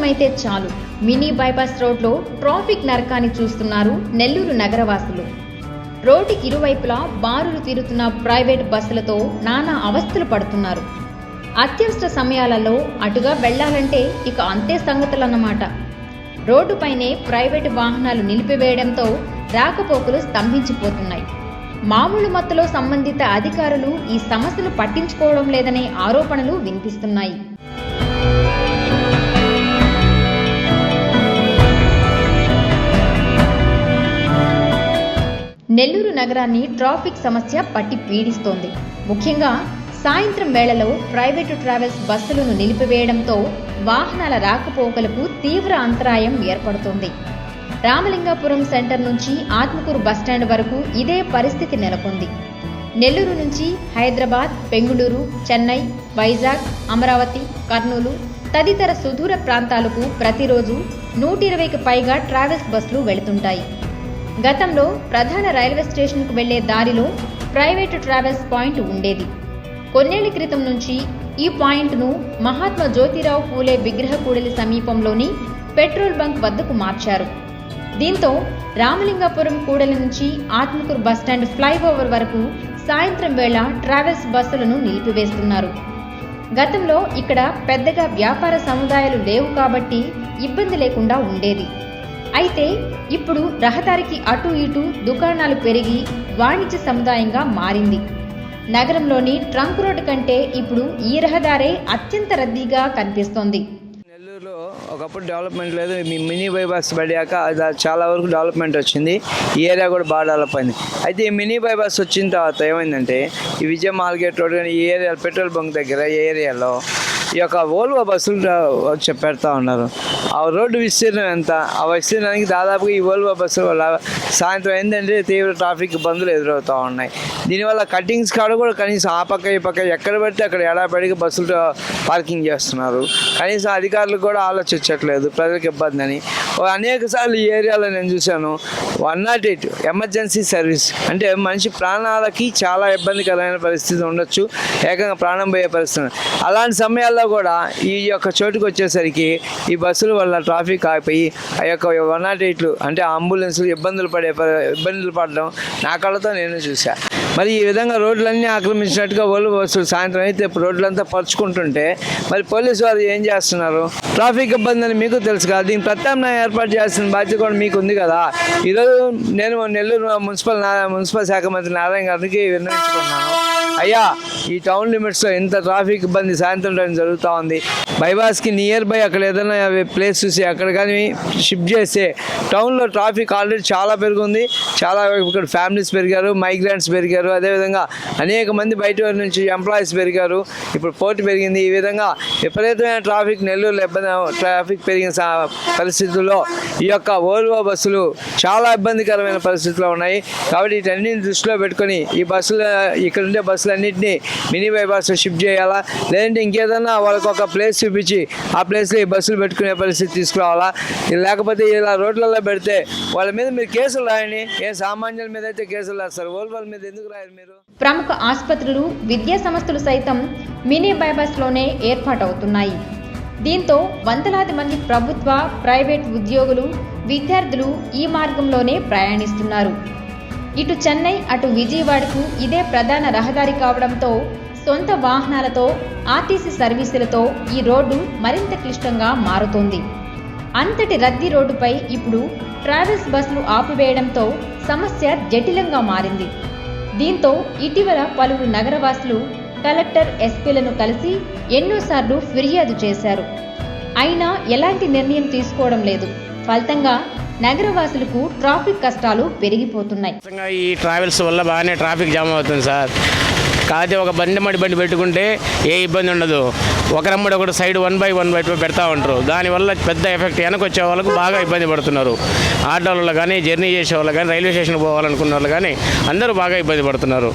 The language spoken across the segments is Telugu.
అవసరమైతే చాలు మినీ బైపాస్ రోడ్లో ట్రాఫిక్ నరకాన్ని చూస్తున్నారు నెల్లూరు నగరవాసులు. రోడ్డు ఇరువైపులా బారులు తీరుతున్న ప్రైవేట్ బస్సులతో నానా అవస్థలు పడుతున్నారు. అత్యవసర సమయాలలో అటుగా వెళ్లాలంటే ఇక అంతే సంగతులన్నమాట. రోడ్డుపైనే ప్రైవేటు వాహనాలు నిలిపివేయడంతో రాకపోకలు స్తంభించిపోతున్నాయి. మామూలు మత్తులో సంబంధిత అధికారులు ఈ సమస్యలు పట్టించుకోవడం లేదనే ఆరోపణలు వినిపిస్తున్నాయి. నెల్లూరు నగరాన్ని ట్రాఫిక్ సమస్య పట్టి పీడిస్తోంది. ముఖ్యంగా సాయంత్రం వేళలో ప్రైవేటు ట్రావెల్స్ బస్సులను నిలిపివేయడంతో వాహనాల రాకపోకలకు తీవ్ర అంతరాయం ఏర్పడుతోంది. రామలింగాపురం సెంటర్ నుంచి ఆత్మకూరు బస్టాండ్ వరకు ఇదే పరిస్థితి నెలకొంది. నెల్లూరు నుంచి హైదరాబాద్, బెంగుళూరు, చెన్నై, వైజాగ్, అమరావతి, కర్నూలు తదితర సుదూర ప్రాంతాలకు ప్రతిరోజు 120కి పైగా ట్రావెల్స్ బస్సులు వెళుతుంటాయి. గతంలో ప్రధాన రైల్వే స్టేషన్కు వెళ్లే దారిలో ప్రైవేటు ట్రావెల్స్ పాయింట్ ఉండేది. కొన్నేళ్ల క్రితం నుంచి ఈ పాయింట్ను మహాత్మా జ్యోతిరావు పూలే విగ్రహ కూడలి సమీపంలోని పెట్రోల్ బంక్ వద్దకు మార్చారు. దీంతో రామలింగాపురం కూడలి నుంచి ఆత్మకూరు బస్టాండ్ ఫ్లైఓవర్ వరకు సాయంత్రం వేళ ట్రావెల్స్ బస్సులను నిలిపివేస్తున్నారు. గతంలో ఇక్కడ పెద్దగా వ్యాపార సముదాయాలు లేవు కాబట్టి ఇబ్బంది లేకుండా ఉండేది. అయితే ఇప్పుడు రహదారికి అటు ఇటు దుకాణాలు పెరిగి వాణిజ్య సముదాయంగా మారింది. నగరంలోని ట్రంక్ రోడ్డు కంటే ఇప్పుడు ఈ రహదారే అత్యంత రద్దీగా కనిపిస్తోంది. నెల్లూరులో ఒకప్పుడు డెవలప్మెంట్ లేదు. మినీ బైపాస్ పడ్డాక చాలా వరకు డెవలప్మెంట్ వచ్చింది. ఈ ఏరియా కూడా బాగా డెవలప్ అయింది. అయితే ఈ మినీ బైపాస్ వచ్చిన తర్వాత ఏమైందంటే ఈ విజయ మార్కెట్ రోడ్ కానీ ఈ ఏరియా పెట్రోల్ బంక్ దగ్గర ఈ ఏరియాలో ఈ యొక్క ఓల్వో బస్సులు వచ్చి పెడతా ఉన్నారు. ఆ రోడ్డు విస్తీర్ణం ఎంత, ఆ విస్తీర్ణానికి దాదాపుగా ఈ ఓల్వో బస్సుల వల్ల సాయంత్రం ఏంటంటే తీవ్ర ట్రాఫిక్ ఇబ్బందులు ఎదురవుతూ ఉన్నాయి. దీనివల్ల కటింగ్స్ కాడ కూడా కనీసం ఆ పక్క ఈ పక్క ఎక్కడ పడితే అక్కడ ఎడాపడికి బస్సులు పార్కింగ్ చేస్తున్నారు. కనీసం అధికారులకు కూడా ఆలోచించట్లేదు ప్రజలకు ఇబ్బంది అని. అనేక సార్లు ఈ ఏరియాలో నేను చూశాను 108 ఎమర్జెన్సీ సర్వీస్ అంటే మనిషి ప్రాణాలకి చాలా ఇబ్బందికరమైన పరిస్థితి ఉండొచ్చు, ఏకంగా ప్రాణం పోయే పరిస్థితి. అలాంటి సమయాల్లో కూడా ఈ యొక్క చోటుకు వచ్చేసరికి ఈ బస్సుల వల్ల ట్రాఫిక్ ఆగిపోయి ఆ యొక్క 108 అంటే అంబులెన్స్లు ఇబ్బందులు పడడం నా కళ్ళతో నేను చూశాను. మరి ఈ విధంగా రోడ్లన్నీ ఆక్రమించినట్టుగా ఓల్వో బస్సులు సాయంత్రం అయితే రోడ్లంతా పరుచుకుంటుంటే మరి పోలీసు వారు ఏం చేస్తున్నారు? ట్రాఫిక్ ఇబ్బంది అని మీకు తెలుసు కదా, దీనికి ప్రత్యామ్నాయం ఏర్పాటు చేయాల్సిన బాధ్యత కూడా మీకు ఉంది కదా. ఈరోజు నేను నెల్లూరు మున్సిపల్ శాఖ మంత్రి నారాయణ గారికి విన్నవించుకున్నాను. అయ్యా, ఈ టౌన్ లిమిట్స్లో ఇంత ట్రాఫిక్ ఇబ్బంది సాయంత్రం టైం జరుగుతూ ఉంది. బైపాస్కి నియర్ బై అక్కడ ఏదైనా ప్లేస్ చూసి అక్కడ కానీ షిఫ్ట్ చేస్తే టౌన్లో ట్రాఫిక్ ఆల్రెడీ చాలా పెరుగుంది. చాలా ఇక్కడ ఫ్యామిలీస్ పెరిగారు, మైగ్రెంట్స్ పెరిగారు, అదేవిధంగా అనేక మంది బయట నుంచి ఎంప్లాయీస్ పెరిగారు. ఇప్పుడు పోటీ పెరిగింది. ఈ విధంగా విపరీతమైన ట్రాఫిక్ నెల్లూరులో ట్రాఫిక్ పెరిగిన పరిస్థితుల్లో ఈ యొక్క ఓల్వో బస్సులు చాలా ఇబ్బందికరమైన పరిస్థితుల్లో ఉన్నాయి. కాబట్టి వీటన్నిటిని దృష్టిలో పెట్టుకొని ఈ బస్సులు ఇక్కడ ఉండే బస్సులన్నింటినీ మినీ బైపాస్ షిఫ్ట్ చేయాలా, లేదంటే ఇంకేదన్నా వాళ్ళకి ఒక ప్లేస్ చూపించి ఆ ప్లేస్లో ఈ బస్సులు పెట్టుకునే పరిస్థితి తీసుకురావాలా. లేకపోతే ఇలా రోడ్లలో పెడితే వాళ్ళ మీద మీరు కేసులు రాయండి. ఏ సామాన్యుల మీద అయితే కేసులు రాస్తారు, ఓల్వోల మీద ఎందుకు రాయాలి మీరు? ప్రముఖ ఆసుపత్రులు, విద్యా సంస్థలు సైతం మినీ బైపాస్లోనే ఏర్పాటవుతున్నాయి. దీంతో వందలాది మంది ప్రభుత్వ, ప్రైవేట్ ఉద్యోగులు, విద్యార్థులు ఈ మార్గంలోనే ప్రయాణిస్తున్నారు. ఇటు చెన్నై, అటు విజయవాడకు ఇదే ప్రధాన రహదారి కావడంతో సొంత వాహనాలతో, ఆర్టీసీ సర్వీసులతో ఈ రోడ్డు మరింత క్లిష్టంగా మారుతోంది. అంతటి రద్దీ రోడ్డుపై ఇప్పుడు ట్రావెల్స్ బస్సులు ఆపివేయడంతో సమస్య జటిలంగా మారింది. దీంతో ఇటీవల పలువురు నగరవాసులు కలెక్టర్, ఎస్పీలను కలిసి ఎన్నోసార్లు ఫిర్యాదు చేశారు. అయినా ఎలాంటి నిర్ణయం తీసుకోవడం లేదు. ఫలితంగా నగరవాసులకు ట్రాఫిక్ కష్టాలు పెరిగిపోతున్నాయి. ఈ ట్రావెల్స్ వల్ల బాగానే ట్రాఫిక్ జామ్ అవుతుంది సార్. కాకపోతే ఒక బండి పెట్టుకుంటే ఏ ఇబ్బంది ఉండదు. ఒకరమ్మడి ఒకటి సైడ్ 1 by 1 పెడతా ఉంటారు. దానివల్ల పెద్ద ఎఫెక్ట్. వెనక వచ్చే వాళ్ళకు బాగా ఇబ్బంది పడుతున్నారు. ఆటోలలో కానీ, జర్నీ చేసే వాళ్ళు కానీ, రైల్వే స్టేషన్ పోవాలనుకున్న వాళ్ళు కానీ అందరూ బాగా ఇబ్బంది పడుతున్నారు.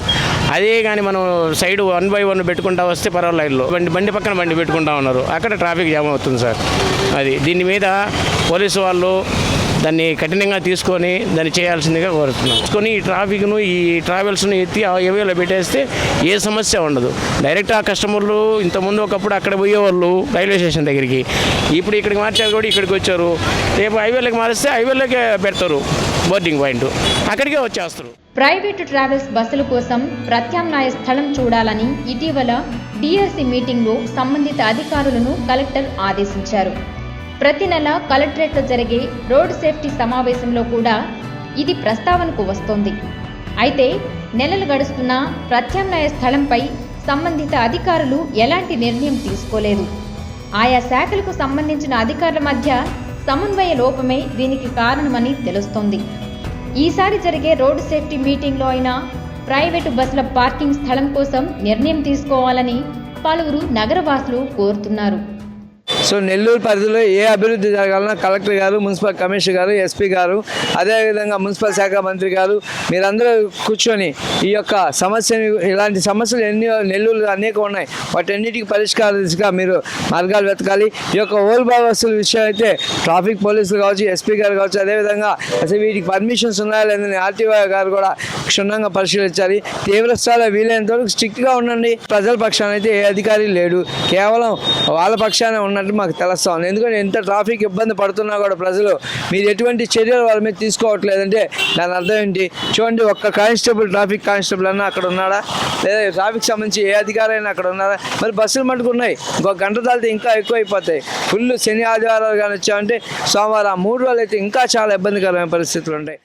అదే కానీ మనం సైడ్ 1 by 1 పెట్టుకుంటా వస్తే పర్వాలేదు. బండి పక్కన బండి పెట్టుకుంటా ఉన్నారు, అక్కడ ట్రాఫిక్ జామ్ అవుతుంది సార్. అది దీని మీద పోలీసు వాళ్ళు దాన్ని కఠినంగా తీసుకొని దాన్ని చేయాల్సిందిగా కోరుతున్నాం. తీసుకొని ఈ ట్రాఫిక్ను ఈ ట్రావెల్స్ను ఎత్తి ఆ ఏరియాలో పెట్టేస్తే ఏ సమస్య ఉండదు. డైరెక్ట్ ఆ కస్టమర్లు ఇంతకుముందు ఒకప్పుడు అక్కడ పోయేవాళ్ళు రైల్వే స్టేషన్ దగ్గరికి, ఇప్పుడు ఇక్కడికి మార్చారు కూడా ఇక్కడికి వచ్చారు. రేపు హైవేలోకి మారిస్తే హైవేలోకే పెడతారు బోర్డింగ్ పాయింట్, అక్కడికే వచ్చేస్తారు. ప్రైవేటు ట్రావెల్స్ బస్సుల కోసం ప్రత్యామ్నాయ స్థలం చూడాలని ఇటీవల డిఆర్సీ మీటింగ్లో సంబంధిత అధికారులను కలెక్టర్ ఆదేశించారు. ప్రతి నెల కలెక్టరేట్లో జరిగే రోడ్ సేఫ్టీ సమావేశంలో కూడా ఇది ప్రస్తావనకు వస్తోంది. అయితే నెలలు గడుస్తున్నా ప్రత్యామ్నాయ స్థలంపై సంబంధిత అధికారులు ఎలాంటి నిర్ణయం తీసుకోలేదు. ఆయా శాఖలకు సంబంధించిన అధికారుల మధ్య సమన్వయ లోపమే దీనికి కారణమని తెలుస్తోంది. ఈసారి జరిగే రోడ్డు సేఫ్టీ మీటింగ్లో అయినా ప్రైవేటు బస్సుల పార్కింగ్ స్థలం కోసం నిర్ణయం తీసుకోవాలని పలువురు నగరవాసులు కోరుతున్నారు. సో నెల్లూరు పరిధిలో ఏ అభివృద్ధి జరగాలన్నా కలెక్టర్ గారు, మున్సిపల్ కమిషనర్ గారు, ఎస్పీ గారు, అదేవిధంగా మున్సిపల్ శాఖ మంత్రి గారు మీరందరూ కూర్చొని ఈ యొక్క సమస్యని, ఇలాంటి సమస్యలు ఎన్ని నెల్లూరు అనేక ఉన్నాయి, వాటన్నిటికీ పరిష్కార దిశగా మీరు మార్గాలు వెతకాలి. ఈ యొక్క ఓల్బా బస్సుల విషయం అయితే ట్రాఫిక్ పోలీసులు కావచ్చు, ఎస్పీ గారు కావచ్చు, అదేవిధంగా అసలు వీటికి పర్మిషన్స్ ఉన్నాయా లేదని ఆర్టీఓ గారు కూడా క్షుణ్ణంగా పరిశీలించాలి. తీవ్ర స్థాయిలో వీలైనంత వరకు స్ట్రిక్ట్గా ఉండండి. ప్రజల పక్షాన అయితే ఏ అధికారి లేడు, కేవలం వాళ్ళ పక్షాన ఉన్నట్టు మాకు తెలుస్తా ఉంది. ఎందుకంటే ఎంత ట్రాఫిక్ ఇబ్బంది పడుతున్నా కూడా ప్రజలు మీరు ఎటువంటి చర్యలు వాళ్ళ మీద తీసుకోవట్లేదంటే దాని అర్థం ఏంటి? చూడండి, ఒక్క కానిస్టేబుల్, ట్రాఫిక్ కానిస్టేబుల్ అన్నా అక్కడ ఉన్నాడా, లేదా ట్రాఫిక్ సంబంధించి ఏ అధికారి అయినా అక్కడ ఉన్నారా? మరి బస్సులు మట్టుకున్నాయి, ఇంకొక గంట దాల్తే ఇంకా ఎక్కువ అయిపోతాయి. ఫుల్ శని ఆదివారాలు కానీ వచ్చామంటే సోమవారం 3 రోజులు అయితే ఇంకా చాలా ఇబ్బందికరమైన పరిస్థితులు ఉంటాయి.